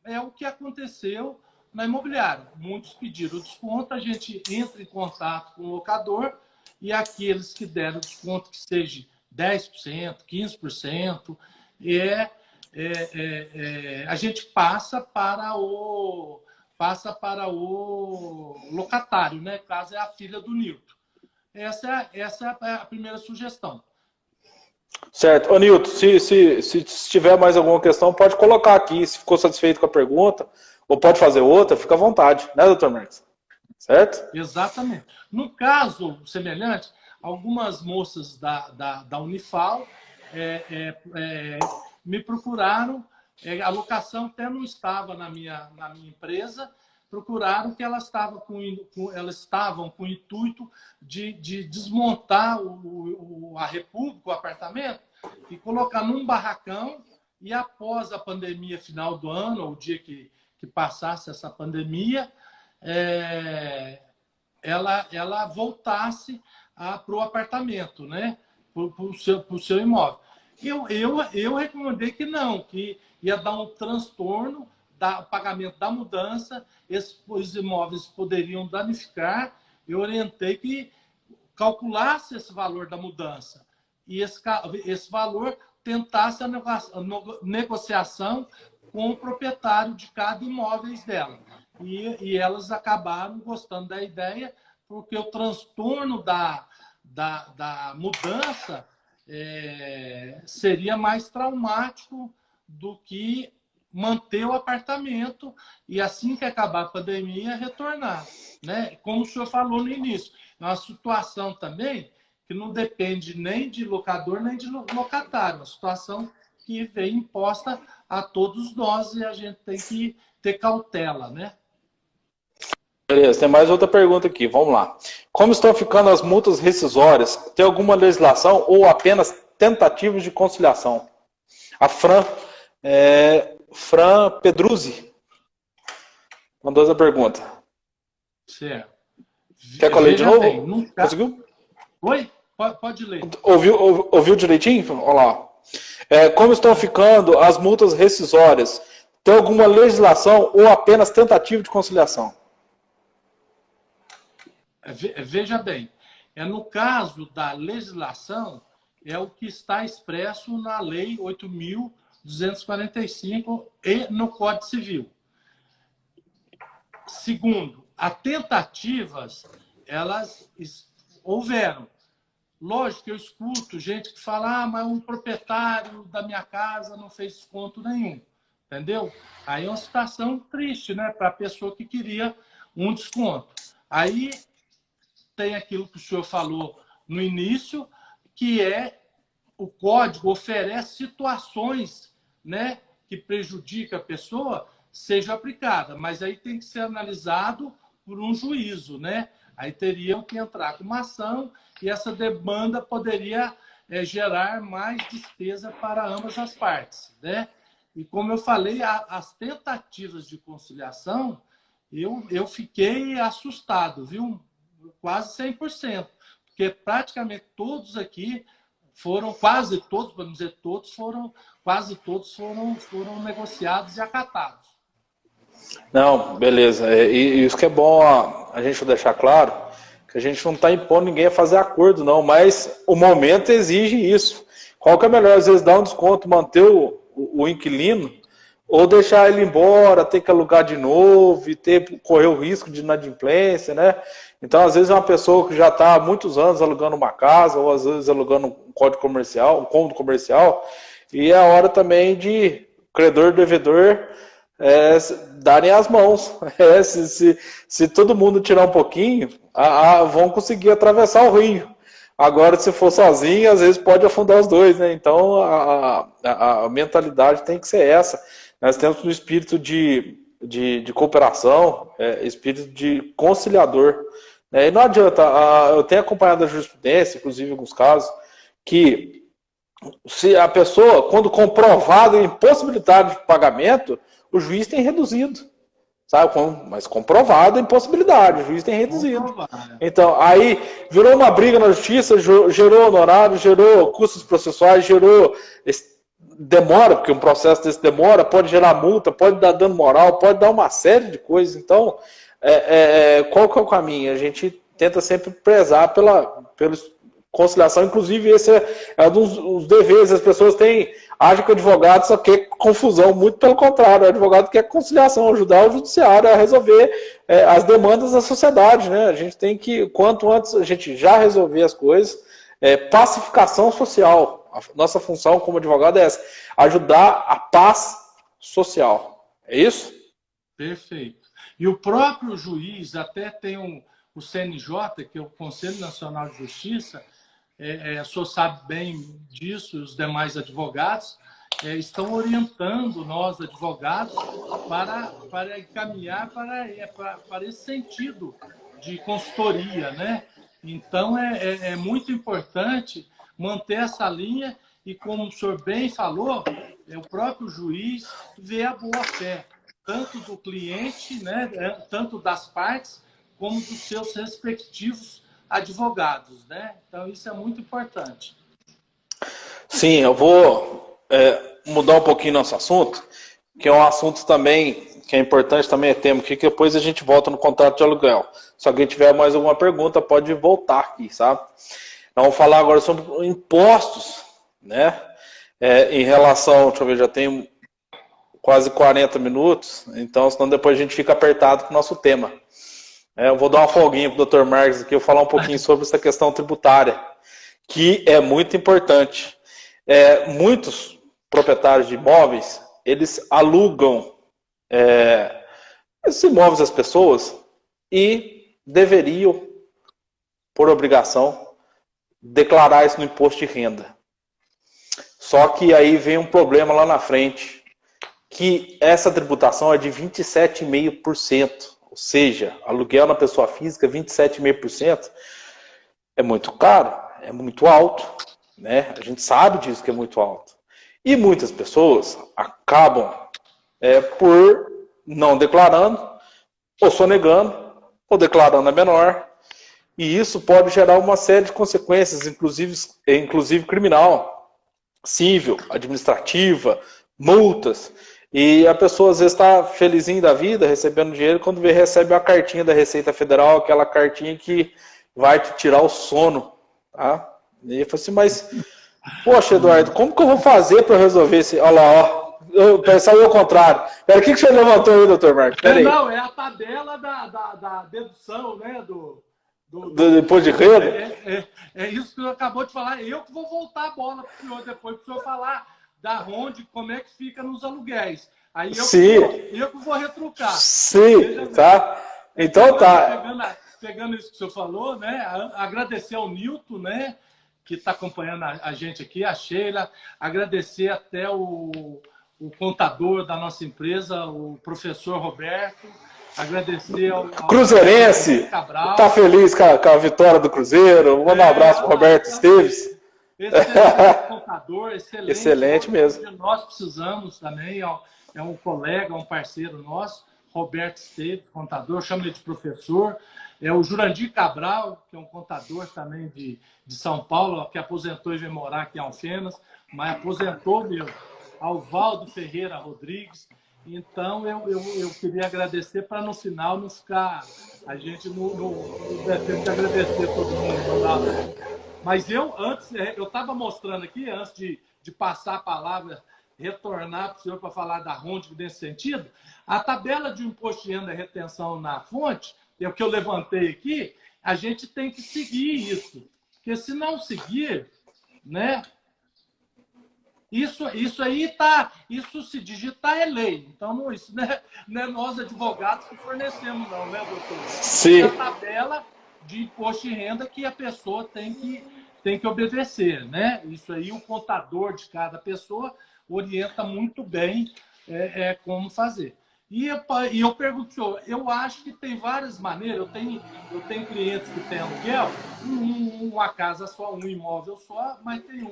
É o que aconteceu na imobiliária. Muitos pediram desconto, a gente entra em contato com o locador e aqueles que deram desconto, que seja 10%, 15%, a gente passa para o locatário, né? Caso é a filha do Nilton. Essa é a primeira sugestão. Certo. Ô, Nilton, se tiver mais alguma questão, pode colocar aqui. Se ficou satisfeito com a pergunta, ou pode fazer outra, fica à vontade, né, doutor Marcos? Certo? Exatamente. No caso semelhante, algumas moças da Unifal me procuraram, a locação até não estava na minha empresa, procuraram que elas estavam com o intuito de desmontar a República, o apartamento, e colocar num barracão, e após a pandemia final do ano, ou o dia que passasse essa pandemia, ela voltasse para o apartamento, né? Para o seu imóvel. Eu recomendei que não, que ia dar um transtorno do pagamento da mudança, os imóveis poderiam danificar. Eu orientei que calculasse esse valor da mudança e esse valor tentasse a negociação com o proprietário de cada imóvel dela. E elas acabaram gostando da ideia, porque o transtorno da mudança seria mais traumático do que manter o apartamento e, assim que acabar a pandemia, retornar, né? Como o senhor falou no início, é uma situação também que não depende nem de locador nem de locatário, uma situação que vem imposta a todos nós e a gente tem que ter cautela, né? Beleza, tem mais outra pergunta aqui, vamos lá. Como estão ficando as multas rescisórias? Tem alguma legislação ou apenas tentativas de conciliação? A Fran Pedruzzi mandou essa pergunta. Certo. Quer que eu leia de novo? Bem, nunca... Conseguiu? Oi? Pode ler. Ouviu direitinho? Olha lá. Como estão ficando as multas rescisórias? Tem alguma legislação ou apenas tentativa de conciliação? Veja bem, no caso da legislação, é o que está expresso na Lei 8.245 e no Código Civil. Segundo, as tentativas, elas houveram. Lógico que eu escuto gente que fala, mas um proprietário da minha casa não fez desconto nenhum. Entendeu? Aí é uma situação triste, né? Para a pessoa que queria um desconto. Aí tem aquilo que o senhor falou no início, que o código oferece situações, né, que prejudicam a pessoa, seja aplicada. Mas aí tem que ser analisado por um juízo, né? Aí teriam que entrar com uma ação e essa demanda poderia gerar mais despesa para ambas as partes, né? E como eu falei, as tentativas de conciliação, eu fiquei assustado, viu? Quase 100%, porque praticamente todos aqui foram, quase todos, para não dizer todos, quase todos foram negociados e acatados. Não, beleza. E isso que é bom a gente deixar claro, que a gente não está impondo ninguém a fazer acordo, não, mas o momento exige isso. Qual que é melhor? Às vezes dar um desconto, manter o inquilino, ou deixar ele embora, ter que alugar de novo e correr o risco de inadimplência, né? Então, às vezes, é uma pessoa que já está há muitos anos alugando uma casa, ou às vezes alugando um cômodo comercial, e é a hora também de credor e devedor darem as mãos. Se todo mundo tirar um pouquinho, vão conseguir atravessar o rio. Agora, se for sozinho, às vezes pode afundar os dois, né? Então, a mentalidade tem que ser essa. Nós temos um espírito de cooperação, espírito de conciliador. E não adianta, eu tenho acompanhado a jurisprudência, inclusive em alguns casos, que se a pessoa, quando comprovada a impossibilidade de pagamento, o juiz tem reduzido. Sabe? Mas comprovado a impossibilidade, o juiz tem reduzido. Então, aí virou uma briga na justiça, gerou honorário, gerou custos processuais, gerou demora, porque um processo desse demora, pode gerar multa, pode dar dano moral, pode dar uma série de coisas. Então, qual que é o caminho? A gente tenta sempre prezar pela conciliação, inclusive esse é um dos deveres. As pessoas agem com o advogado, só quer confusão, muito pelo contrário, o advogado quer conciliação, ajudar o judiciário a resolver as demandas da sociedade, né? A gente tem que, quanto antes a gente já resolver as coisas, pacificação social. A nossa função como advogado é essa, ajudar a paz social. É isso? Perfeito. E o próprio juiz, até tem o CNJ, que é o Conselho Nacional de Justiça, o senhor sabe bem disso, os demais advogados, estão orientando nós, advogados, para encaminhar para esse sentido de consultoria, né? Então, é muito importante manter essa linha e, como o senhor bem falou, o próprio juiz vê a boa-fé, tanto do cliente, né, tanto das partes, como dos seus respectivos advogados, né? Então, isso é muito importante. Sim, eu vou mudar um pouquinho nosso assunto, que é um assunto também que é importante, também é tema aqui, que depois a gente volta no contrato de aluguel. Se alguém tiver mais alguma pergunta, pode voltar aqui, sabe? Vamos falar agora sobre impostos, né? Em relação, deixa eu ver, já tem quase 40 minutos, então senão depois a gente fica apertado com o nosso tema. Eu vou dar uma folguinha para o Dr. Marques aqui, eu falar um pouquinho sobre essa questão tributária, que é muito importante. Muitos proprietários de imóveis eles alugam esses imóveis às pessoas e deveriam, por obrigação, declarar isso no imposto de renda. Só que aí vem um problema lá na frente, que essa tributação é de 27,5%. Ou seja, aluguel na pessoa física, 27,5%, é muito caro, é muito alto, né? A gente sabe disso que é muito alto. E muitas pessoas acabam por não declarando, ou sonegando, ou declarando a menor. E isso pode gerar uma série de consequências, inclusive criminal, civil, administrativa, multas. E a pessoa às vezes está felizinha da vida, recebendo dinheiro, quando recebe uma cartinha da Receita Federal, aquela cartinha que vai te tirar o sono. Tá? E eu falei assim, mas, poxa, Eduardo, como que eu vou fazer para resolver esse... Olha lá, ó. Saiu ao contrário. Pera, o que você levantou aí, doutor Marcos? Não, é a tabela da dedução, né? Do imposto de renda? É isso que eu acabou de falar. Eu que vou voltar a bola para o senhor depois, para o senhor falar da onde, como é que fica nos aluguéis. Aí eu que vou retrucar. Sim, tá? Então tá. Pegando isso que o senhor falou, né? Agradecer ao Nilton, né? Que está acompanhando a gente aqui, a Sheila. Agradecer até o contador da nossa empresa, o professor Roberto. Agradecer ao Cruzeirense. Cabral. Tá feliz com a vitória do Cruzeiro. Manda um abraço para o Roberto Esteves. Excelente contador, excelente mesmo. Nós precisamos também, é um colega, um parceiro nosso, Roberto Esteves, contador, chamo ele de professor. É o Jurandir Cabral, que é um contador também de São Paulo, que aposentou e veio morar aqui em Alfenas, mas aposentou mesmo. Ao Valdo Ferreira Rodrigues. Então, eu queria agradecer para no final não ficar a gente no defeito de agradecer todo mundo. Mas eu estava mostrando aqui, antes de passar a palavra, retornar para o senhor para falar da RONDG nesse sentido, a tabela de imposto de renda e retenção na fonte, é o que eu levantei aqui, a gente tem que seguir isso. Porque se não seguir, né? Isso aí isso se digitar é lei. Então, isso não é nós advogados que fornecemos, não, né, doutor? Sim. É a tabela de imposto de renda que a pessoa tem que obedecer, né? Isso aí o contador de cada pessoa orienta muito bem como fazer. E eu pergunto, senhor, eu acho que tem várias maneiras. Eu tenho clientes que têm aluguel, uma casa só, um imóvel só, mas tem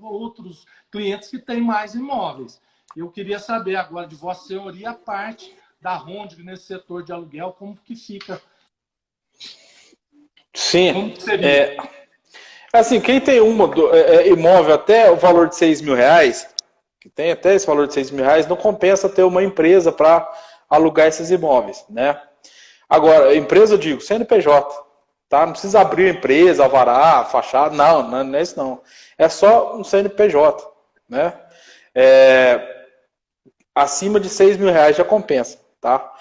outros clientes que têm mais imóveis. Eu queria saber agora de Vossa Senhoria a parte da RONDG nesse setor de aluguel, como que fica? Sim. Como que seria? Assim, quem tem imóvel até o valor de R$6.000, que tem até esse valor de R$6.000, não compensa ter uma empresa para alugar esses imóveis, né? Agora, empresa, eu digo, CNPJ, tá? Não precisa abrir uma empresa, alvará, fachada, não é isso não. É só um CNPJ, né? Acima de R$6.000 já compensa, tá?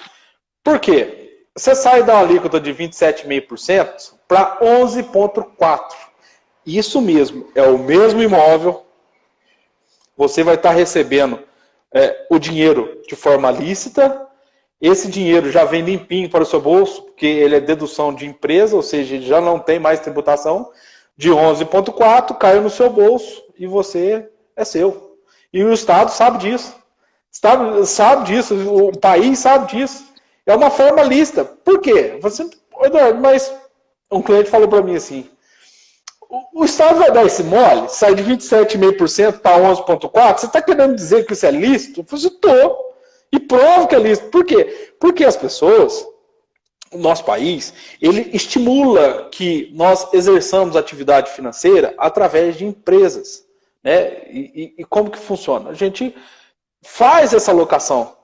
Por quê? Você sai da alíquota de 27,5% para 11,4%. Isso mesmo, é o mesmo imóvel. Você vai estar recebendo o dinheiro de forma lícita. Esse dinheiro já vem limpinho para o seu bolso, porque ele é dedução de empresa, ou seja, ele já não tem mais tributação. De 11,4 caiu no seu bolso e você é seu. E o Estado sabe disso. O Estado sabe disso, o país sabe disso. É uma forma lícita. Por quê? Eduardo, mas um cliente falou para mim assim, o Estado vai dar esse mole, sai de 27,5% para 11,4%, você está querendo dizer que isso é lícito? Eu falei, estou. E provo que é lícito. Por quê? Porque as pessoas, o nosso país, ele estimula que nós exerçamos atividade financeira através de empresas. Né? E como que funciona? A gente faz essa alocação.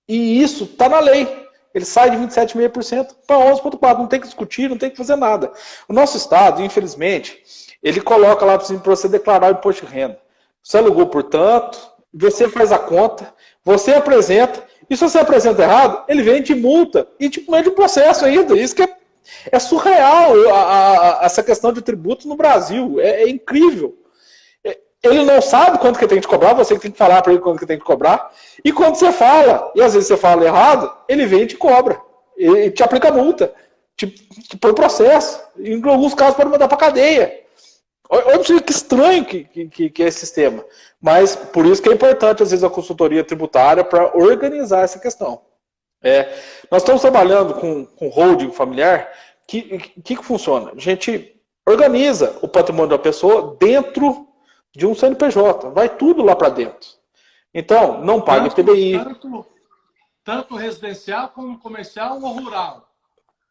E isso está na lei. Ele sai de 27,5% para 11,4%. Não tem que discutir, não tem que fazer nada. O nosso Estado, infelizmente, ele coloca lá para você declarar o imposto de renda. Você alugou por tanto, você faz a conta, você apresenta, e se você apresenta errado, ele vem de multa e tipo meio de processo ainda. Isso que é surreal, essa questão de tributos no Brasil. É incrível. Ele não sabe quanto que tem que cobrar, você que tem que falar para ele quanto que tem que cobrar. E quando você fala, e às vezes você fala errado, ele vem e te cobra. Ele te aplica multa, te põe processo. Em alguns casos pode mandar para cadeia. Olha que estranho que é esse sistema. Mas por isso que é importante, às vezes, a consultoria tributária para organizar essa questão. Nós estamos trabalhando com holding familiar. Que funciona? A gente organiza o patrimônio da pessoa dentro de um CNPJ. Vai tudo lá para dentro. Então, não paga IPBI. Tanto residencial como comercial ou rural?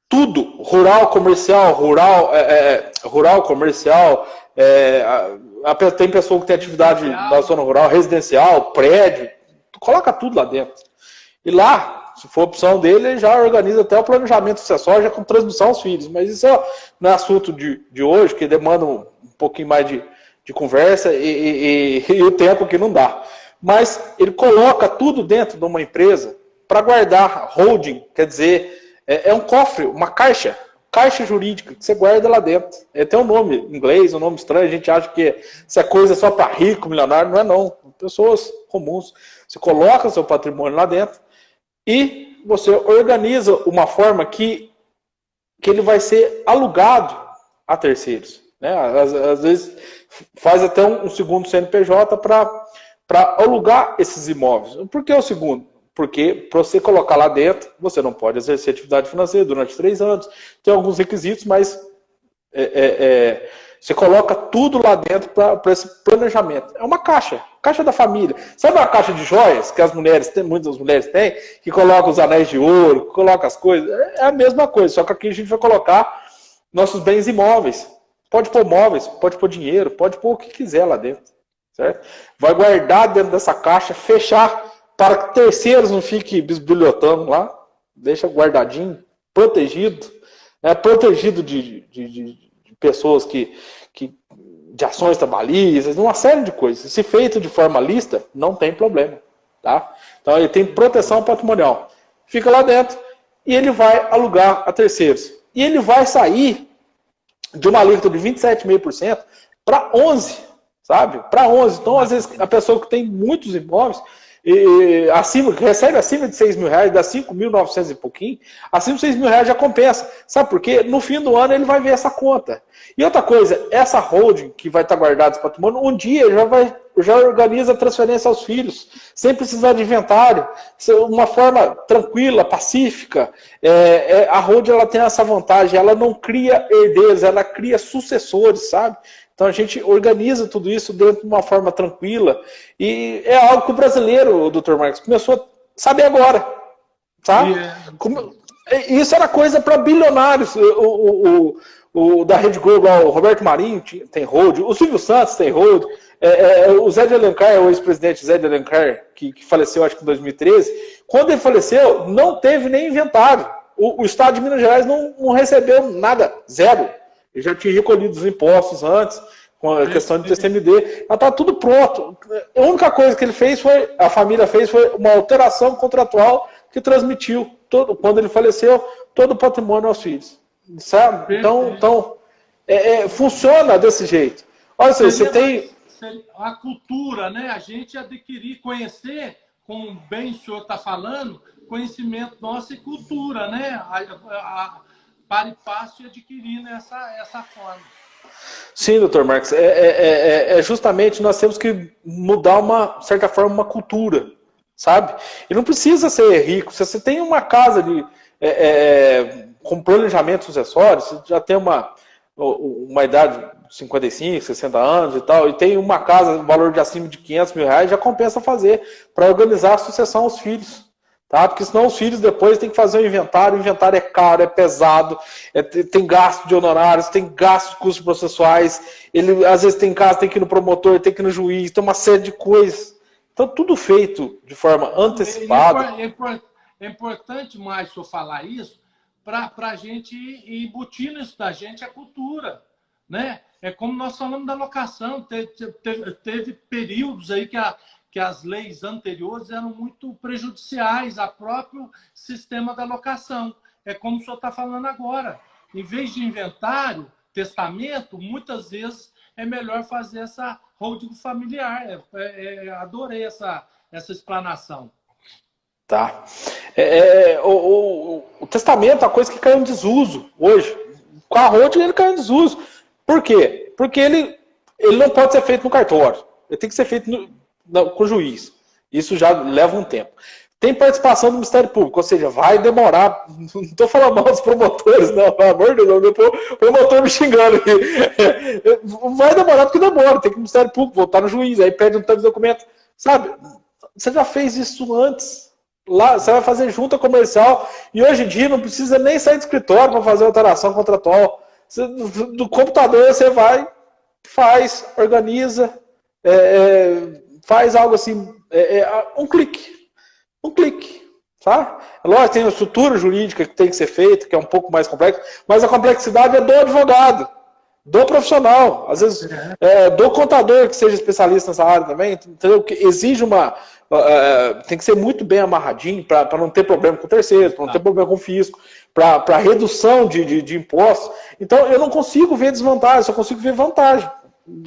Tudo. Rural, comercial, rural, comercial. Tem pessoa que tem atividade na zona rural, residencial, prédio. Coloca tudo lá dentro. E lá, se for opção dele, ele já organiza até o planejamento sucessório, já com transmissão aos filhos. Mas isso não é assunto de hoje, que demanda um pouquinho mais de conversa e o tempo que não dá. Mas ele coloca tudo dentro de uma empresa para guardar. Holding, quer dizer, é um cofre, uma caixa jurídica que você guarda lá dentro. Tem um nome em inglês, um nome estranho, a gente acha que isso é coisa só para rico, milionário, não é não. Pessoas comuns. Você coloca seu patrimônio lá dentro e você organiza uma forma que ele vai ser alugado a terceiros. Né? Às vezes faz até um segundo CNPJ para alugar esses imóveis. Por que o segundo? Porque para você colocar lá dentro, você não pode exercer atividade financeira durante 3 anos. Tem alguns requisitos, mas você coloca tudo lá dentro para esse planejamento. É uma caixa da família. Sabe a caixa de joias que as mulheres têm, muitas mulheres têm, que colocam os anéis de ouro, que colocam as coisas? É a mesma coisa, só que aqui a gente vai colocar nossos bens imóveis. Pode pôr móveis, pode pôr dinheiro, pode pôr o que quiser lá dentro. Certo? Vai guardar dentro dessa caixa, fechar para que terceiros não fiquem bisbilhotando lá. Deixa guardadinho, protegido. Protegido de pessoas de ações trabalhistas, uma série de coisas. Se feito de forma lista, não tem problema. Tá? Então ele tem proteção patrimonial. Fica lá dentro e ele vai alugar a terceiros. E ele vai sair de uma alíquota de 27,5% para 11%. Sabe? Para 11. Então, às vezes, a pessoa que tem muitos imóveis, que recebe acima de 6 mil reais, dá 5.900 e pouquinho, acima de 6 mil reais já compensa. Sabe por quê? No fim do ano ele vai ver essa conta. E outra coisa, essa holding que vai estar guardada esse patrimônio, um dia já organiza a transferência aos filhos, sem precisar de inventário, uma forma tranquila, pacífica. A holding ela tem essa vantagem, ela não cria herdeiros, ela cria sucessores, sabe? Então a gente organiza tudo isso dentro de uma forma tranquila. E é algo que o brasileiro, doutor Marcos, começou a saber agora. Tá? Isso era coisa para bilionários. O da Rede Globo, o Roberto Marinho tem hold, o Silvio Santos tem hold, o Zé de Alencar, o ex-presidente Zé de Alencar, que faleceu acho que em 2013, quando ele faleceu, não teve nem inventário. O Estado de Minas Gerais não recebeu nada, zero. Ele já tinha recolhido os impostos antes, com a questão de TCMD. Já está tudo pronto. A única coisa que a família fez foi uma alteração contratual que transmitiu, quando ele faleceu, todo o patrimônio aos filhos. Sabe? Então funciona desse jeito. Olha, você tem... A cultura, né? A gente adquirir, conhecer, como bem o senhor está falando, conhecimento nosso e cultura, né? Para e passo e adquirindo essa forma. Sim, doutor Marcos. Justamente nós temos que mudar, de certa forma, uma cultura, sabe? E não precisa ser rico. Se você tem uma casa com planejamento sucessório, você já tem uma idade de 55, 60 anos e tal, e tem uma casa, valor de acima de 500 mil reais, já compensa fazer para organizar a sucessão aos filhos. Tá? Porque senão os filhos depois têm que fazer o inventário é caro, é pesado, tem gasto de honorários, tem gasto de custos processuais, ele às vezes tem caso, tem que ir no promotor, tem que ir no juiz, tem uma série de coisas. Então tudo feito de forma antecipada. É importante mais eu falar isso para a gente ir embutindo isso da gente, a cultura. Né? É como nós falamos da locação, teve períodos aí que as leis anteriores eram muito prejudiciais ao próprio sistema da locação. É como o senhor está falando agora. Em vez de inventário, testamento, muitas vezes é melhor fazer essa holding familiar. Adorei essa explanação. Tá. O testamento é uma coisa que caiu em desuso hoje. Com a holding ele caiu em desuso. Por quê? Porque ele não pode ser feito no cartório. Ele tem que ser feito com o juiz. Isso já leva um tempo. Tem participação do Ministério Público, ou seja, vai demorar. Não estou falando mal dos promotores, não, pelo amor de Deus, o promotor me xingando aqui. Vai demorar porque demora, tem que o Ministério Público voltar no juiz, aí pede um tanto de documento. Sabe, você já fez isso antes. Lá, você vai fazer junta comercial e hoje em dia não precisa nem sair do escritório para fazer alteração contratual. Do computador você vai, faz, organiza, faz algo assim, um clique. Um clique, tá? Lógico, tem a estrutura jurídica que tem que ser feita, que é um pouco mais complexo, mas a complexidade é do advogado, do profissional, às vezes do contador que seja especialista nessa área também, entendeu? Que exige tem que ser muito bem amarradinho para não ter problema com terceiros, para não ter problema com fisco, para redução de impostos. Então, eu não consigo ver desvantagem, só consigo ver vantagem.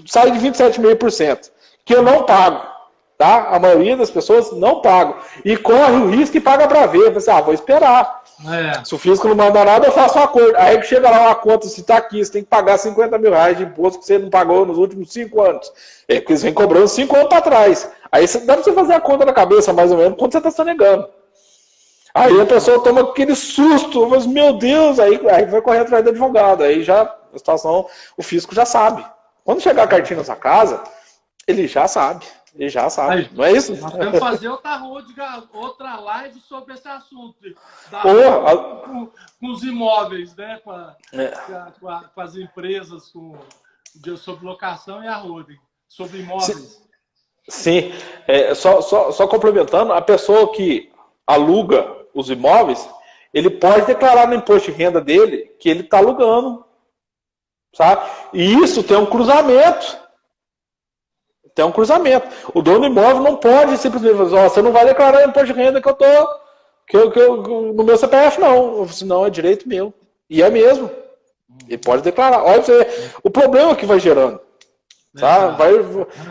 Sai de 27,5%, que eu não pago. Tá? A maioria das pessoas não pagam. E corre o risco e paga para ver. Você, vou esperar. Se o fisco não mandar nada, eu faço um acordo. Aí que chega lá uma conta, se está aqui, você tem que pagar R$50 mil de imposto que você não pagou nos últimos 5 anos. Porque eles vêm cobrando 5 anos para trás. Aí dá para você fazer a conta na cabeça, mais ou menos, quando você está sonegando. Aí a pessoa toma aquele susto, mas meu Deus, aí vai correr atrás do advogado. Aí já a situação, o fisco já sabe. Quando chegar a cartinha na sua casa, ele já sabe. Ele já sabe, aí, não é isso? Nós vamos fazer outra live sobre esse assunto. Com os imóveis, né? Com as empresas sobre locação e a holding. Sobre imóveis. Sim. Só complementando, a pessoa que aluga os imóveis, ele pode declarar no imposto de renda dele que ele está alugando. Sabe? E isso tem um cruzamento. Tem um cruzamento. O dono do imóvel não pode simplesmente fazer, você não vai declarar o imposto de renda que eu no meu CPF, não. Senão é direito meu. E é mesmo. Ele pode declarar. Olha pra você, o problema que vai gerando. Tá?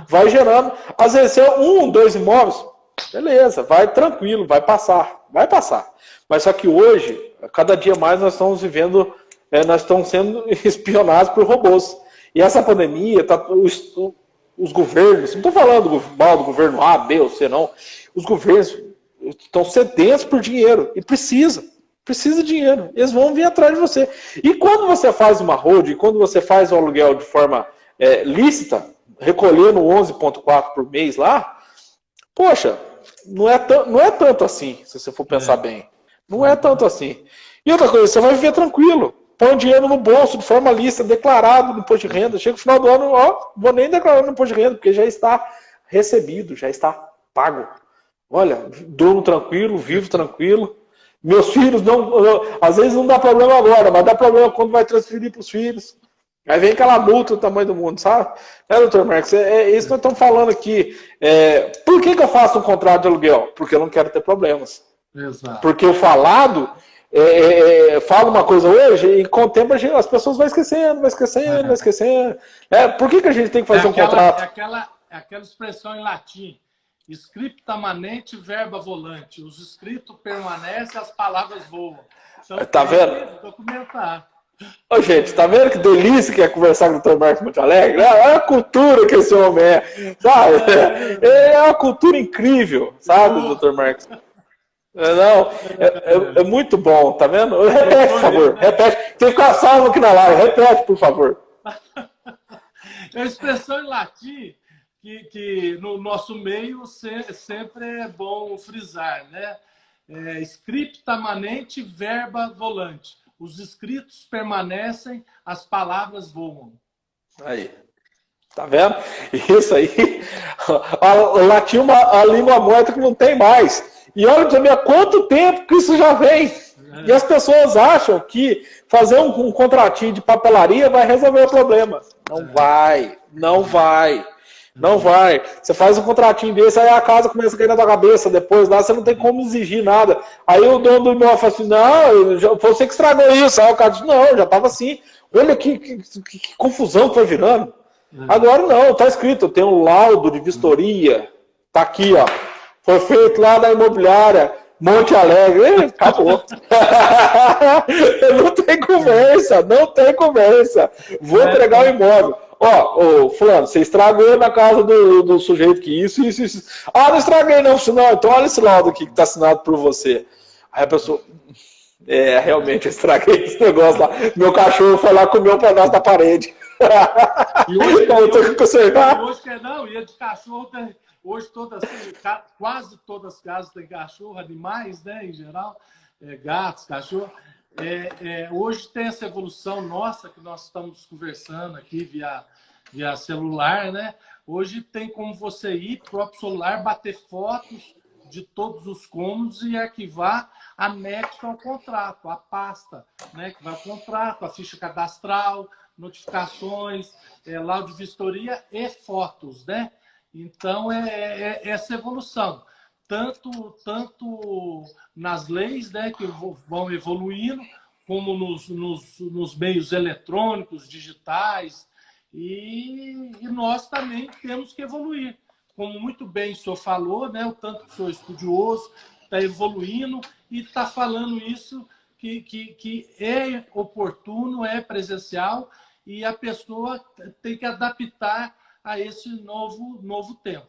Vai gerando. Às vezes, se é 1, 2 imóveis, beleza, vai tranquilo, vai passar. Vai passar. Mas só que hoje, cada dia mais, nós estamos vivendo, nós estamos sendo espionados por robôs. E essa pandemia, os governos, não estou falando mal do governo A, B ou C, não. Os governos estão sedentos por dinheiro. E precisa de dinheiro. Eles vão vir atrás de você. E quando você faz uma holding, quando você faz o aluguel de forma lícita, recolhendo 11,4 por mês lá, poxa, não é tanto assim, se você for pensar bem. Não é tanto assim. E outra coisa, você vai viver tranquilo. Põe dinheiro no bolso, de forma lícita, declarado no imposto de renda. Chega no final do ano, vou nem declarar no imposto de renda, porque já está recebido, já está pago. Olha, durmo tranquilo, vivo tranquilo. Meus filhos, às vezes não dá problema agora, mas dá problema quando vai transferir para os filhos. Aí vem aquela multa do tamanho do mundo, sabe? Doutor Marcos? É isso que nós estamos falando aqui. Por que eu faço um contrato de aluguel? Porque eu não quero ter problemas. Exato. Porque o falado... fala uma coisa hoje e com o tempo as pessoas vão esquecendo. Por que a gente tem que fazer um contrato? Aquela expressão em latim, scripta manente, verba volante. Os escritos permanecem, as palavras voam. Então, tá vendo? Documentar. Ô, gente, tá vendo que delícia que é conversar com o Dr. Marcos Monte Alegre? Olha a cultura que esse homem sabe? É uma cultura incrível, sabe, Dr. Marcos? É muito bom, tá vendo? Repete, por favor. Repete. Tem que ficar salvo aqui na live. Repete, por favor. É a expressão em latim que no nosso meio sempre é bom frisar, né? Scripta manente, verba volante. Os escritos permanecem, as palavras voam. Aí. Tá vendo? Isso aí. O latim é a língua morta que não tem mais. E olha pra mim, há quanto tempo que isso já vem. E as pessoas acham que fazer um contratinho de papelaria vai resolver o problema. Não vai. Você faz um contratinho desse, aí a casa começa a cair na tua cabeça. Depois lá você não tem como exigir nada. Aí o dono do imóvel fala assim, não, você que estragou isso. Aí o cara diz, não, já estava assim. Olha que confusão que foi virando. Agora não, tá escrito, tem um laudo de vistoria, tá aqui, ó. Foi feito lá na imobiliária Monte Alegre. Acabou. Não tem conversa, não tem conversa. Vou entregar o imóvel. Ó, fulano, você estragou na casa do sujeito que isso. Ah, não estraguei não, não. Então olha esse laudo aqui que tá assinado por você. Aí a pessoa... realmente eu estraguei esse negócio lá. Meu cachorro foi lá e comeu um pedaço da parede. E hoje, então eu tenho que consertar. Hoje não, e de cachorro, hoje todas, quase todas as casas têm cachorro, animais, né, em geral, gatos, cachorro. Hoje tem essa evolução nossa que nós estamos conversando aqui via celular, né? Hoje tem como você ir para o próprio celular, bater fotos de todos os cômodos e arquivar anexo ao contrato, a pasta, né, que vai ao contrato, a ficha cadastral, notificações, laudo de vistoria e fotos, né? Então, essa evolução. Tanto nas leis, né, que vão evoluindo, como nos meios eletrônicos, digitais, e nós também temos que evoluir. Como muito bem o senhor falou, né, o tanto que o senhor é estudioso, está evoluindo e está falando isso que é oportuno, é presencial, e a pessoa tem que adaptar a esse novo tempo.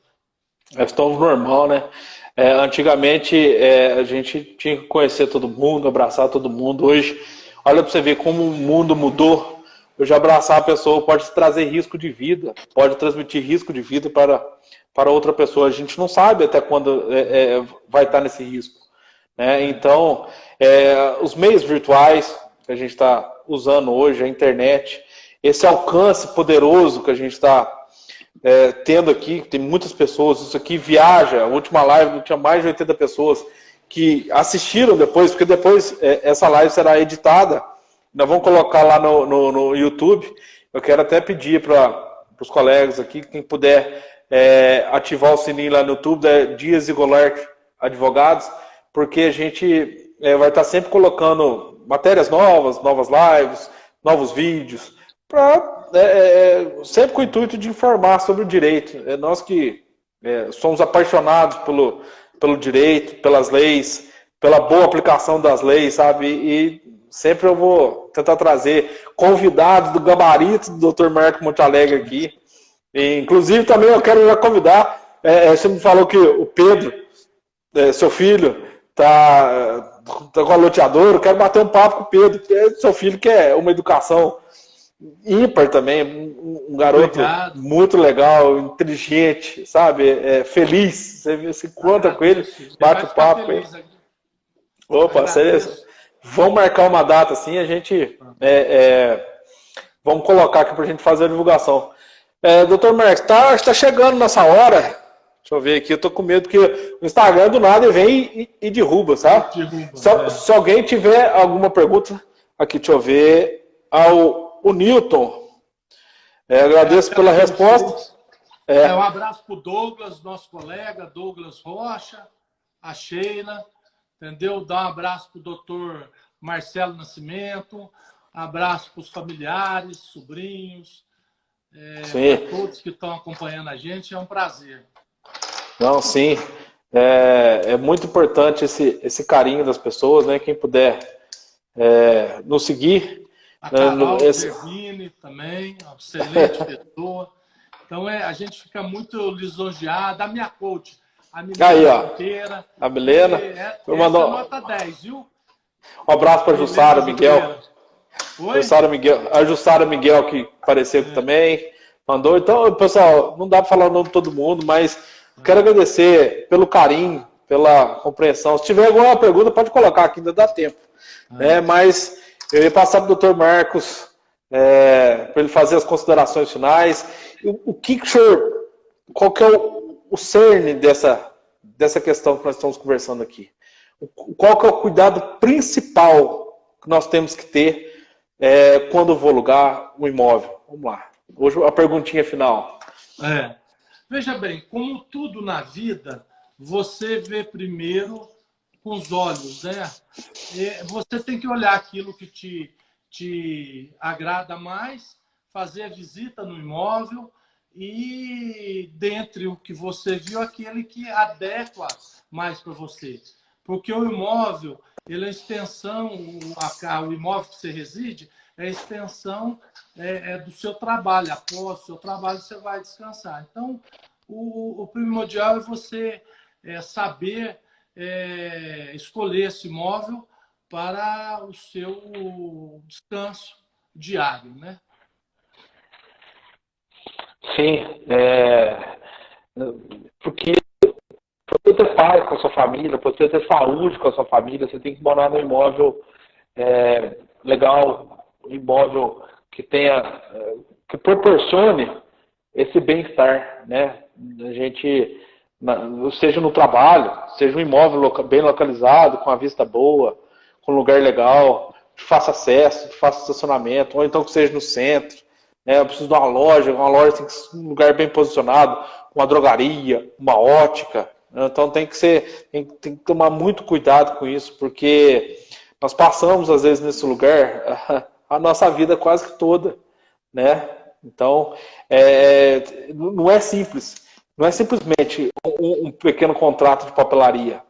É tão normal, né? Antigamente a gente tinha que conhecer todo mundo, abraçar todo mundo. Hoje, olha para você ver como o mundo mudou. Hoje abraçar a pessoa pode trazer risco de vida, pode transmitir risco de vida para outra pessoa. A gente não sabe até quando vai estar nesse risco, né? Então, os meios virtuais que a gente está usando hoje, a internet, esse alcance poderoso que a gente está tendo aqui, tem muitas pessoas, isso aqui viaja. A última live tinha mais de 80 pessoas que assistiram depois, porque depois essa live será editada. Nós vamos colocar lá no YouTube. Eu quero até pedir para os colegas aqui, quem puder ativar o sininho lá no YouTube, Dias e Golart Advogados, porque a gente vai estar sempre colocando matérias novas lives, novos vídeos, sempre com o intuito de informar sobre o direito. Nós que somos apaixonados pelo direito, pelas leis, pela boa aplicação das leis, sabe? E sempre eu vou tentar trazer convidados do gabarito do Dr. Marco Montalegre aqui. E, inclusive, também eu quero já convidar, você me falou que o Pedro, seu filho, tá com a loteadora, eu quero bater um papo com o Pedro, porque seu filho quer uma educação ímpar também, um garoto muito legal, inteligente, sabe? Feliz. Você se encontra com ele, bate o papo com ele. Opa, vamos marcar uma data assim, a gente vamos colocar aqui para a gente fazer a divulgação. Dr. Marcos, está chegando nessa hora. Deixa eu ver aqui, eu tô com medo que o Instagram do nada vem e derruba, sabe? Se alguém tiver alguma pergunta, aqui, deixa eu ver. O Newton, agradeço pela resposta. Um abraço para o Douglas, nosso colega, Douglas Rocha, a Sheila, entendeu? Dá um abraço para o doutor Marcelo Nascimento, abraço para os familiares, sobrinhos, para todos que estão acompanhando a gente, é um prazer. Não, sim, é muito importante esse carinho das pessoas, né? Quem puder nos seguir. A Carol Servini também, uma excelente pessoa. Então a gente fica muito lisonjeado. A minha coach, a Milena inteira. A Milena. Essa nota 10, viu? Um abraço para a Jussara Miguel. A Jussara Miguel, que apareceu aqui também, mandou. Então, pessoal, não dá para falar o nome de todo mundo, mas quero agradecer pelo carinho, pela compreensão. Se tiver alguma pergunta, pode colocar aqui, ainda dá tempo. Mas eu ia passar para o Dr. Marcos para ele fazer as considerações finais. Qual que é o cerne dessa questão que nós estamos conversando aqui? Qual que é o cuidado principal que nós temos que ter quando eu vou alugar um imóvel? Vamos lá. Hoje a perguntinha final. Veja bem, como tudo na vida, você vê primeiro com os olhos, né? Você tem que olhar aquilo que te agrada mais, fazer a visita no imóvel e, dentre o que você viu, aquele que adequa mais para você. Porque o imóvel, ele é a extensão, o imóvel que você reside, é a extensão do seu trabalho. Após o seu trabalho, você vai descansar. Então, o primordial é você saber escolher esse imóvel para o seu descanso diário, né? Sim, porque para você ter paz com a sua família, para você ter saúde com a sua família, você tem que morar num imóvel legal, um imóvel que tenha, que proporcione esse bem-estar, né? A gente, seja no trabalho, seja um imóvel bem localizado, com a vista boa, com um lugar legal, de fácil acesso, de fácil estacionamento, ou então que seja no centro, né? Eu preciso de uma loja tem que ser um lugar bem posicionado, uma drogaria, uma ótica, né? Então tem que tomar muito cuidado com isso, porque nós passamos às vezes nesse lugar a nossa vida quase que toda, né? Então não é simples, não é simplesmente um pequeno contrato de papelaria.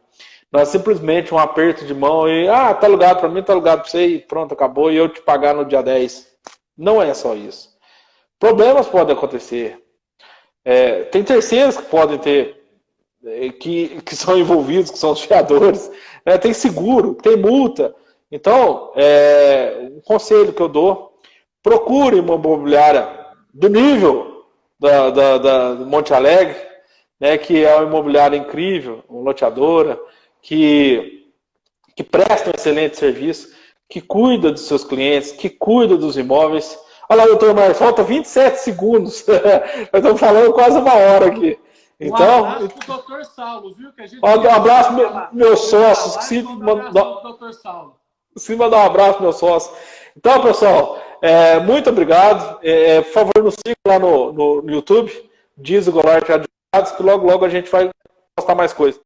Não é simplesmente um aperto de mão e, tá alugado para mim, tá alugado para você e pronto, acabou, e eu te pagar no dia 10. Não é só isso. Problemas podem acontecer. Tem terceiros que podem ter, que são envolvidos, que são os fiadores. Né? Tem seguro, tem multa. Então, um conselho que eu dou, procure uma imobiliária do nível da Monte Alegre, né, que é uma imobiliária incrível, uma loteadora, que presta um excelente serviço, que cuida dos seus clientes, que cuida dos imóveis. Olha lá, doutor Marcos, falta 27 segundos. Nós estamos falando quase uma hora aqui. Então, um abraço para o doutor Saulo, viu? Que a gente um abraço meus sócios. Sim, doutor Saulo. Sim, mandar um abraço meus sócios. Então, pessoal, muito obrigado. Por favor, nos sigam lá no YouTube, Diz o Golart Advogados, que logo a gente vai postar mais coisas.